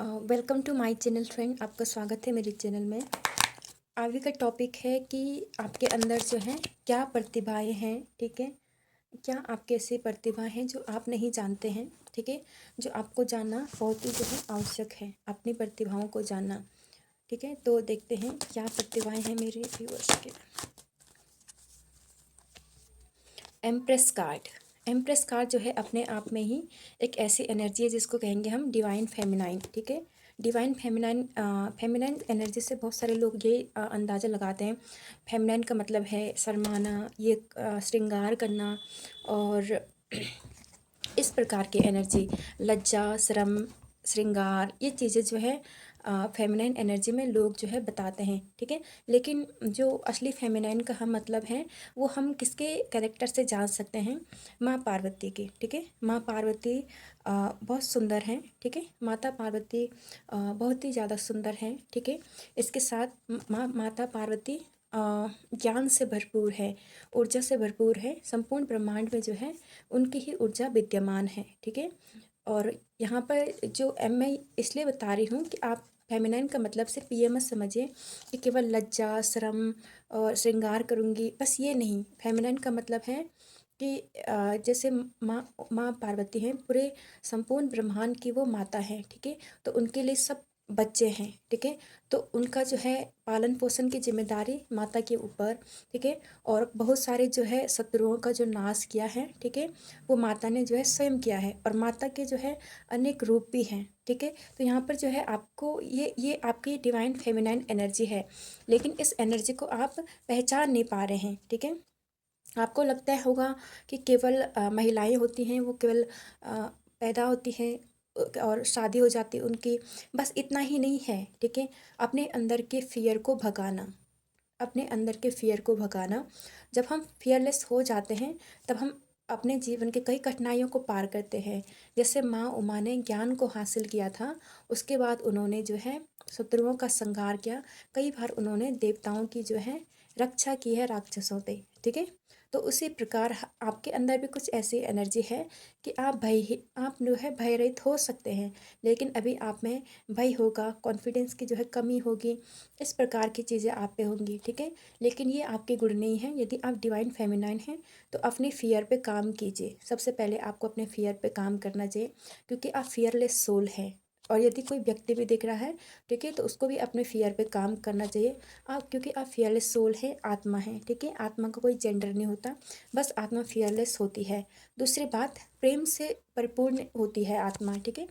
Welcome to my channel friend. आपका स्वागत है मेरे चैनल में। आगे का टॉपिक है कि आपके अंदर जो है क्या प्रतिभाएं हैं। ठीक है, क्या आपके ऐसी प्रतिभा हैं जो आप नहीं जानते हैं। ठीक है, जो आपको जानना बहुत ही जो है आवश्यक है, अपनी प्रतिभाओं को जानना। ठीक है, तो देखते हैं क्या प्रतिभाएं हैं मेरे व्यूअर्स के। Empress card. एम्प्रेस कार्ड जो है अपने आप में ही एक ऐसी एनर्जी है जिसको कहेंगे हम डिवाइन फेमिनाइन। ठीक है, डिवाइन फेमिनाइन फेमिनाइन एनर्जी से बहुत सारे लोग ये अंदाज़ा लगाते हैं। फेमिनाइन का मतलब है शर्माना, ये श्रृंगार करना और इस प्रकार की एनर्जी, लज्जा, शर्म, श्रृंगार, ये चीज़ें जो है फेमिनाइन एनर्जी में लोग जो है बताते हैं। ठीक है, लेकिन जो असली फेमिनाइन का हम मतलब है वो हम किसके कैरेक्टर से जान सकते हैं? माँ पार्वती की। ठीक है, माँ पार्वती बहुत सुंदर हैं। ठीक है, माता पार्वती बहुत ही ज़्यादा सुंदर हैं। ठीक है, इसके साथ माता पार्वती ज्ञान से भरपूर है, ऊर्जा से भरपूर है। संपूर्ण ब्रह्मांड में जो है उनकी ही ऊर्जा विद्यमान है। ठीक है, और यहाँ पर जो मैं इसलिए बता रही हूँ कि आप फेमिनाइन का मतलब सिर्फ ये मत समझिए कि केवल लज्जा, शर्म और श्रृंगार करूँगी, बस ये नहीं। फेमिनाइन का मतलब है कि जैसे माँ पार्वती हैं, पूरे संपूर्ण ब्रह्मांड की वो माता हैं। ठीक है, तो उनके लिए सब बच्चे हैं। ठीक है, तो उनका जो है पालन पोषण की जिम्मेदारी माता के ऊपर। ठीक है, और बहुत सारे जो है शत्रुओं का जो नाश किया है, ठीक है, वो माता ने जो है स्वयं किया है। और माता के जो है अनेक रूप भी हैं। ठीक है, तो यहाँ पर जो है आपको ये आपकी डिवाइन फेमिनाइन एनर्जी है, लेकिन इस एनर्जी को आप पहचान नहीं पा रहे हैं। ठीक है, आपको लगता है होगा कि केवल महिलाएं होती हैं, वो केवल पैदा होती हैं और शादी हो जाती है उनकी, बस इतना ही नहीं है। ठीक है, अपने अंदर के फियर को भगाना, अपने अंदर के फियर को भगाना। जब हम फियरलेस हो जाते हैं तब हम अपने जीवन के कई कठिनाइयों को पार करते हैं। जैसे माँ उमा ने ज्ञान को हासिल किया था, उसके बाद उन्होंने जो है शत्रुओं का संहार किया। कई बार उन्होंने देवताओं की जो है रक्षा की है राक्षसों पे। ठीक है, तो उसी प्रकार आपके अंदर भी कुछ ऐसी एनर्जी है कि आप जो है भयरहित हो सकते हैं, लेकिन अभी आप में भय होगा, कॉन्फिडेंस की जो है कमी होगी, इस प्रकार की चीज़ें आप पे होंगी। ठीक है, लेकिन ये आपके गुण नहीं है। यदि आप डिवाइन फेमिनाइन हैं तो अपने फियर पे काम कीजिए। सबसे पहले आपको अपने फियर पे काम करना चाहिए, क्योंकि आप फियरलेस सोल हैं। और यदि कोई व्यक्ति भी दिख रहा है, ठीक है, तो उसको भी अपने फियर पे काम करना चाहिए। आप, क्योंकि आप फियरलेस सोल है, आत्मा है। ठीक है, आत्मा का कोई जेंडर नहीं होता, बस आत्मा फियरलेस होती है। दूसरी बात, प्रेम से परिपूर्ण होती है आत्मा। ठीक है,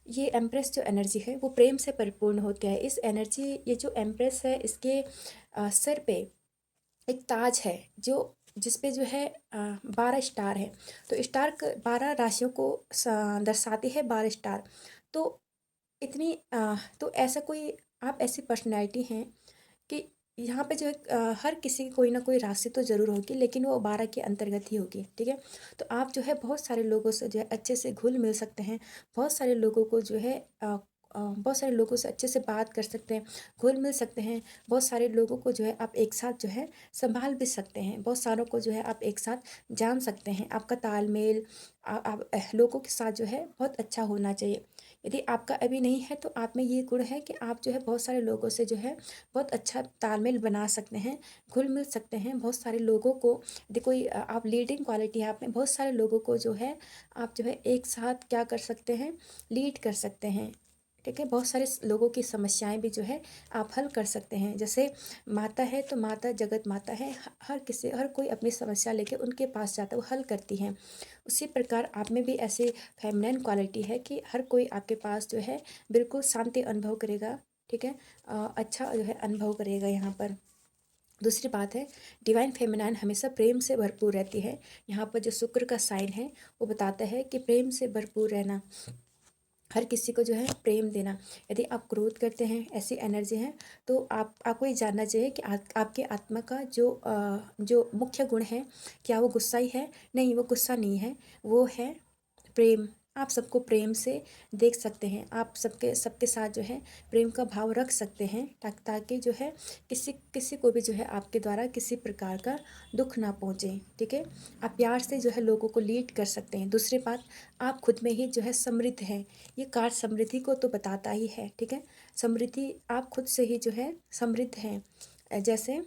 ये एम्प्रेस जो एनर्जी है वो प्रेम से परिपूर्ण होती है। इस एनर्जी, ये जो एम्प्रेस है, इसके सर पे एक ताज है, जो जिस पे जो है 12 स्टार है। तो स्टार 12 राशियों को दर्शाती है, 12 स्टार। तो इतनी तो ऐसा कोई, आप ऐसी पर्सनैलिटी हैं कि यहाँ पे जो है हर किसी की कोई ना कोई राशि तो ज़रूर होगी, लेकिन वो 12 के अंतर्गत ही होगी। ठीक है, तो आप जो है बहुत सारे लोगों से जो है अच्छे से घुल मिल सकते हैं। बहुत सारे लोगों को जो है बहुत सारे लोगों से अच्छे से बात कर सकते हैं, घुल मिल सकते हैं। बहुत सारे लोगों को जो है आप एक साथ जो है संभाल भी सकते हैं। बहुत सारों को जो है आप एक साथ जान सकते हैं। आपका तालमेल आप लोगों के साथ जो है बहुत अच्छा होना चाहिए। यदि आपका अभी नहीं है तो आप में ये गुण है कि आप जो है बहुत सारे लोगों से जो है बहुत अच्छा तालमेल बना सकते हैं, घुल मिल सकते हैं। बहुत सारे लोगों को, यदि कोई आप लीडिंग क्वालिटी है आप में, बहुत सारे लोगों को जो है आप जो है एक साथ क्या कर सकते हैं, लीड कर सकते हैं। ठीक है, बहुत सारे लोगों की समस्याएं भी जो है आप हल कर सकते हैं। जैसे माता है तो माता जगत माता है, हर कोई अपनी समस्या लेके उनके पास जाता है, वो हल करती हैं। उसी प्रकार आप में भी ऐसे फेमिनिन क्वालिटी है कि हर कोई आपके पास जो है बिल्कुल शांति अनुभव करेगा। ठीक है, अच्छा जो है अनुभव करेगा यहाँ पर। दूसरी बात है, डिवाइन फेमिनाइन हमेशा प्रेम से भरपूर रहती है। यहाँ पर जो शुक्र का साइन है वो बताता है कि प्रेम से भरपूर रहना, हर किसी को जो है प्रेम देना। यदि आप क्रोध करते हैं, ऐसी एनर्जी है, तो आपको ये जानना चाहिए कि आपके आत्मा का जो मुख्य गुण है, क्या वो गुस्सा ही है? नहीं, वो गुस्सा नहीं है, वो है प्रेम। आप सबको प्रेम से देख सकते हैं, आप सबके सबके साथ जो है प्रेम का भाव रख सकते हैं, ताकि जो है किसी किसी को भी जो है आपके द्वारा किसी प्रकार का दुख ना पहुँचे, ठीक है। आप प्यार से जो है लोगों को लीड कर सकते हैं। दूसरी बात, आप खुद में ही जो है समृद्ध हैं। ये कार्ड समृद्धि को तो बताता ही है, ठीक है। समृद्धि, आप खुद से ही जो है समृद्ध हैं। जैसे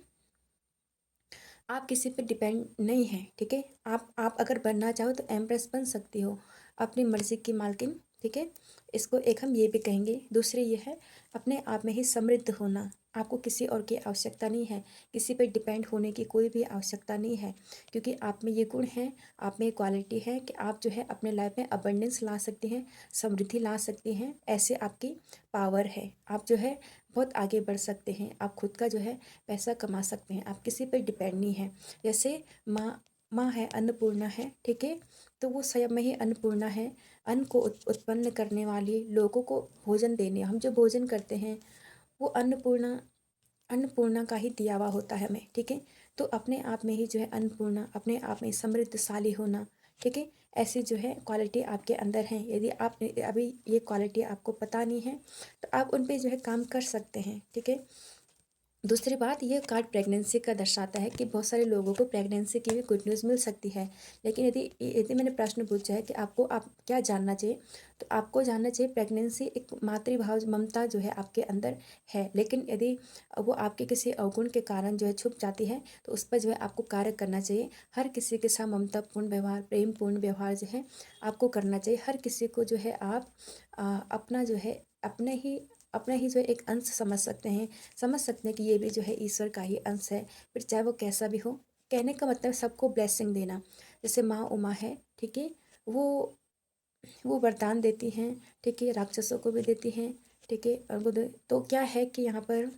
आप किसी पे डिपेंड नहीं हैं, ठीक है। आप अगर बनना चाहो तो एम्प्रेस बन सकती हो, अपनी मर्ज़ी की मालकिन, ठीक है। इसको एक हम ये भी कहेंगे। दूसरी ये है अपने आप में ही समृद्ध होना। आपको किसी और की आवश्यकता नहीं है, किसी पे डिपेंड होने की कोई भी आवश्यकता नहीं है, क्योंकि आप में ये गुण है, आप में ये क्वालिटी है कि आप जो है अपने लाइफ में अबंडेंस ला सकती हैं, समृद्धि ला सकती हैं। ऐसे आपकी पावर है, आप जो है बहुत आगे बढ़ सकते हैं। आप खुद का जो है पैसा कमा सकते हैं, आप किसी पर डिपेंड नहीं हैं। जैसे माँ माँ है, अन्नपूर्णा है, ठीक है। तो वो स्वयं में ही अन्नपूर्णा है। अन्न को उत्पन्न करने वाली, लोगों को भोजन देने, हम जो भोजन करते हैं वो अन्नपूर्णा अन्नपूर्णा का ही दिया हुआ होता है हमें, ठीक है। तो अपने आप में ही जो है अन्नपूर्णा, अपने आप में समृद्धशाली होना, ठीक है। ऐसी जो है क्वालिटी आपके अंदर है। यदि आप अभी ये क्वालिटी आपको पता नहीं है तो आप उन पे जो है काम कर सकते हैं, ठीक है। दूसरी बात, ये कार्ड प्रेगनेंसी का दर्शाता है कि बहुत सारे लोगों को प्रेगनेंसी की भी गुड न्यूज़ मिल सकती है। लेकिन यदि यदि मैंने प्रश्न पूछा है कि आपको आप क्या जानना चाहिए, तो आपको जानना चाहिए प्रेगनेंसी एक मातृभाव ममता जो है आपके अंदर है। लेकिन यदि वो आपके किसी अवगुण के कारण जो है छुप जाती है, तो उस पर जो है आपको कार्य करना चाहिए। हर किसी के साथ ममतापूर्ण व्यवहार, प्रेमपूर्ण व्यवहार जो है आपको करना चाहिए। हर किसी को जो है आप अपना जो है अपने ही जो है एक अंश समझ सकते हैं कि ये भी जो है ईश्वर का ही अंश है, फिर चाहे वो कैसा भी हो। कहने का मतलब सबको ब्लेसिंग देना। जैसे माँ उमा है, ठीक है। वो वो वरदान देती हैं, ठीक है, राक्षसों को भी देती हैं, ठीक है। और तो क्या है कि यहाँ पर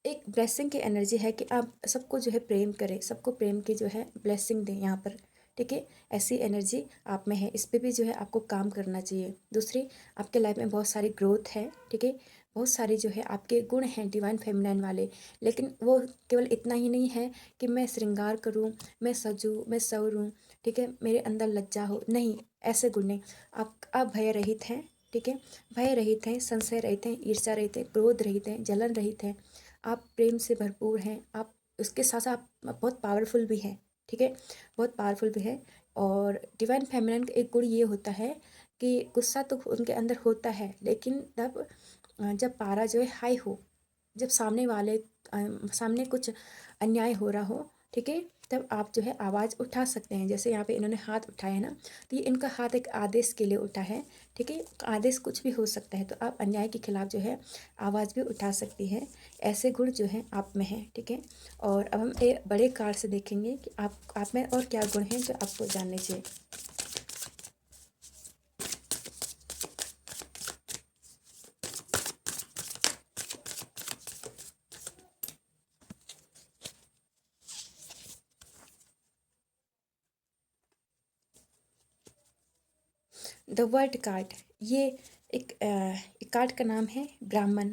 एक ब्लेसिंग की एनर्जी है कि आप सबको जो है प्रेम करें, सबको प्रेम की जो है ब्लेसिंग दें यहाँ पर, ठीक है। ऐसी एनर्जी आप में है, इस पे भी जो है आपको काम करना चाहिए। दूसरी, आपके लाइफ में बहुत सारी ग्रोथ है, ठीक है। बहुत सारे जो है आपके गुण हैं डिवाइन फेमिनाइन वाले, लेकिन वो केवल इतना ही नहीं है कि मैं श्रृंगार करूँ, मैं सजूँ, मैं सवरूँ, ठीक है, मेरे अंदर लज्जा हो, नहीं, ऐसे गुण नहीं। आप भय रहित हैं, ठीक है। भय रहित हैं, संशय रहित हैं, ईर्ष्या रहित हैं, क्रोध रहित हैं, जलन रहित हैं। आप प्रेम से भरपूर हैं। आप उसके साथ साथ आप बहुत पावरफुल भी हैं, ठीक है, बहुत पावरफुल भी है। और डिवाइन फेमिनिन का एक गुण ये होता है कि गुस्सा तो उनके अंदर होता है, लेकिन तब जब पारा जो है हाई हो, जब सामने कुछ अन्याय हो रहा हो, ठीक है, तब आप जो है आवाज़ उठा सकते हैं। जैसे यहाँ पे इन्होंने हाथ उठाया है ना, तो ये इनका हाथ एक आदेश के लिए उठा है, ठीक है। आदेश कुछ भी हो सकता है, तो आप अन्याय के खिलाफ जो है आवाज़ भी उठा सकती हैं। ऐसे गुण जो हैं आप में हैं, ठीक है। और अब हम एक बड़े कार्ड से देखेंगे कि आप में और क्या गुण हैं जो आपको जानने चाहिए। द वर्ल्ड कार्ड, ये एक कार्ड का नाम है ब्राह्मण।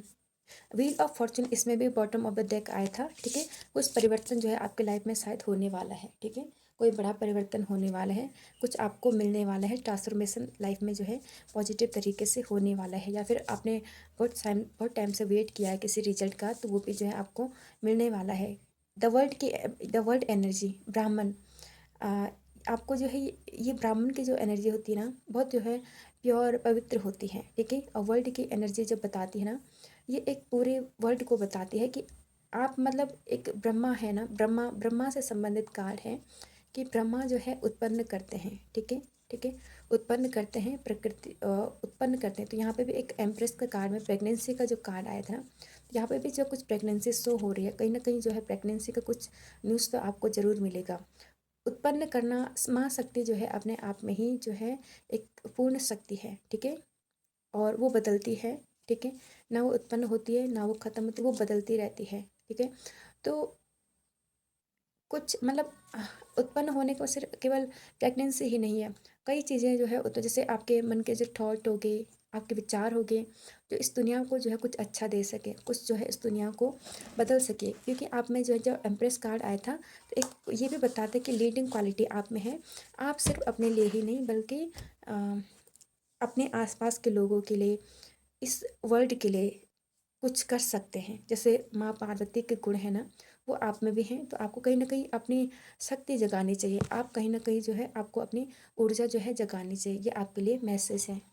व्हील ऑफ फॉर्चून, इसमें भी बॉटम ऑफ द डेक आया था, ठीक है। कुछ परिवर्तन जो है आपके लाइफ में शायद होने वाला है, ठीक है। कोई बड़ा परिवर्तन होने वाला है, कुछ आपको मिलने वाला है, ट्रांसफॉर्मेशन लाइफ में जो है पॉजिटिव तरीके से होने वाला है। या फिर आपने बहुत टाइम से वेट किया है किसी रिजल्ट का, तो वो भी जो है आपको मिलने वाला है। द वर्ल्ड एनर्जी ब्राह्मण, आ, आपको जो है ये ब्राह्मण की जो एनर्जी होती है ना, बहुत जो है प्योर पवित्र होती है, ठीक है। और वर्ल्ड की एनर्जी जब बताती है ना, ये एक पूरे वर्ल्ड को बताती है कि आप मतलब एक ब्रह्मा है ना, ब्रह्मा ब्रह्मा से संबंधित कार्ड है कि ब्रह्मा जो है उत्पन्न करते हैं, ठीक है, ठीक है। उत्पन्न करते हैं, उत्पन्न करते हैं। तो यहाँ पे भी एक एम्प्रेस का कार्ड में प्रेगनेंसी का जो कार्ड आया था ना, तो यहाँ पे भी जो कुछ प्रेगनेंसी शो हो रही है, कहीं ना कहीं जो है प्रेगनेंसी का कुछ न्यूज़ तो आपको ज़रूर मिलेगा। उत्पन्न करना, माँ शक्ति जो है अपने आप में ही जो है एक पूर्ण शक्ति है, ठीक है। और वो बदलती है, ठीक है। ना वो उत्पन्न होती है ना वो खत्म होती है, वो बदलती रहती है, ठीक है। तो कुछ मतलब उत्पन्न होने को सिर्फ केवल प्रेगनेंसी ही नहीं है, कई चीज़ें जो है तो जैसे आपके मन के जो थॉट हो गए, आपके विचार हो गए, जो इस दुनिया को जो है कुछ अच्छा दे सके, कुछ जो है इस दुनिया को बदल सके। क्योंकि आप में जो है जब एम्प्रेस कार्ड आया था तो एक ये भी बताता है कि लीडिंग क्वालिटी आप में है। आप सिर्फ अपने लिए ही नहीं बल्कि अ, अपने आसपास के लोगों के लिए, इस वर्ल्ड के लिए कुछ कर सकते हैं। जैसे माँ पार्वती के गुण है ना, वो आप में भी हैं। तो आपको कहीं न कहीं अपनी शक्ति जगानी चाहिए। आप कहीं न कहीं जो है आपको अपनी ऊर्जा जो है जगानी चाहिए। ये आपके लिए मैसेज है।